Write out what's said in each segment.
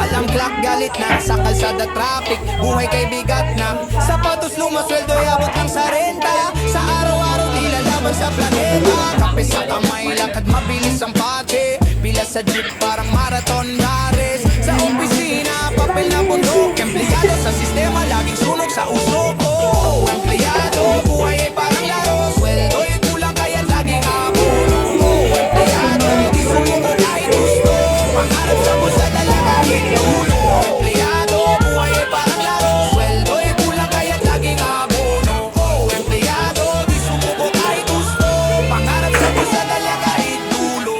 Alam clock galit na, sa kalsada traffic, buhay kay bigat na. Sapatos luma, sweldo abot lang sa renta. Sa araw-araw di lalaban sa planeta. Kape sa kamay, lakad mabilis ang pati. Pila sa jeep parang marathon race. Sa opisina, papel na bundok. Empleyado sa sistema, laging sunog sa usok. Oh, empleyado, buhay ay parang laro. Sweldo'y kulang kaya laging abono. Oh, empleyado, di sumuko kahit gusto. Pangarap sa bulsa dalaga hinulo. Empleyado, buhay ay parang laro. Sweldo'y kulang kaya laging abono. Oh, empleyado, di sumuko kahit gusto. Pangarap sa bulsa dalaga hinulo.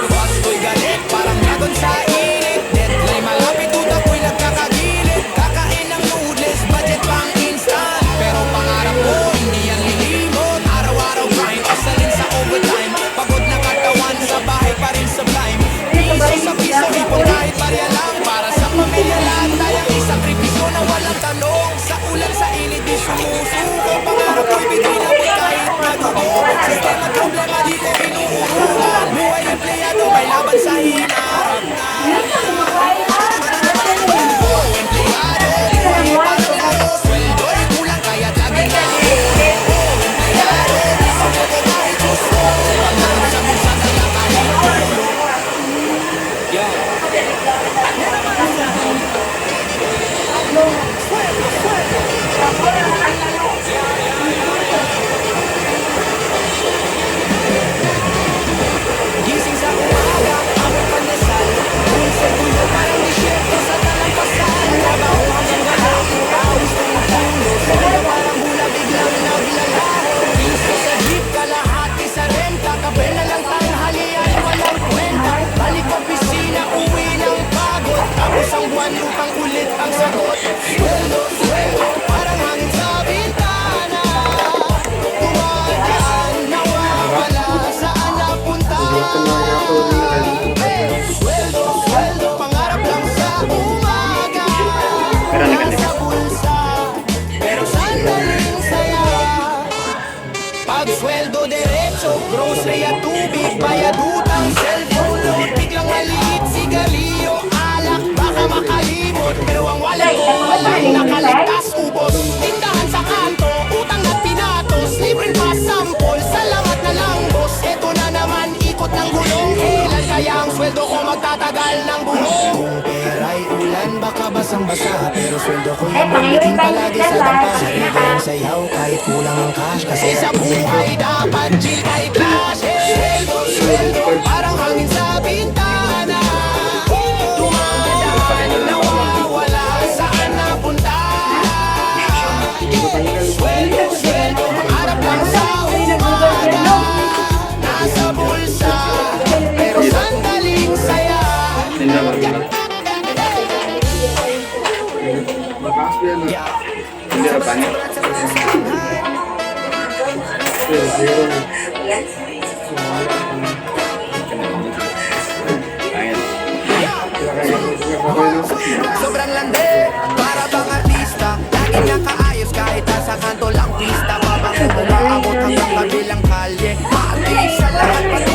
Basto'y galit, parang dragon sa init. Deadline malapit, utak ko'y nagkakagilid. Kakain ng noodles, budget pang instant. Pero pangarap ko, hindi yan lilimot. Araw-araw grind, asalin sa overtime. Pagod na katawan, sa bahay pa rin sublime. Piso sa piso, ipon kahit barya lang. Para sa pamilya lang, tayang isakripisyo na walang tanong. Sa ulan, sa init, di sumusuko. Pangarap ko'y bigay na mo kahit madugo. Sistema problema, dito inuuruan. Buhay empleyado, may laban sa hinarap na. Gising sa umaga, among pandesal. Pulsa tuyo parang disyerto sa talampasan. Trabaho hanggang gabi, awis ng pulo. Sila parang hula biglang naglalaho. Piso sa jeep, kalahati sa renta. Kape na lang tanghalian, walang kwenta. Balik opisina, uwi ng pagod. Tapos ang buwan, lupang ulit ang sagot. Sweldo, sweldo, parang hangin sa bintana. Tumadaan, nawawala, saan napunta? Sweldo, sweldo, pangarap lang sa umaga. Nasa bulsa, pero sandaling saya. Pag sweldo diretso, grocery at tubig, bayad utang, cellphone load. Biglang maliit, sigarilyo, alak, baka makalimot. Pero ang wallet ko, walang nakaligtas, ubos. Tindahan sa kanto, utang at pinatos. Libreng pasampol, salamat na lang boss. Eto na naman, ikot ng gulong. Kailan kaya ang sweldo ko magtatagal ng buhok? Kung pera'y ulan, baka basang-basa. Pero sweldo ko yung mamiting palagi sa dampa. Sarili ang sayaw, kahit kulang ang cash. Kasi sa buhay dapat chill kahit clash. Sweldo, sweldo, parang hangin sa bintana. Tumadaan, nawawala, saan napunta? Sweldo, sweldo, pangarap lang sa umaga. Nasa bulsa, pero sandaling saya. Sobrang lande, para bang artista. Lagi nakaayos kahit nasa kanto lang pista. Babang umaabot hanggang kabilang kalye. Maati sa lahat pati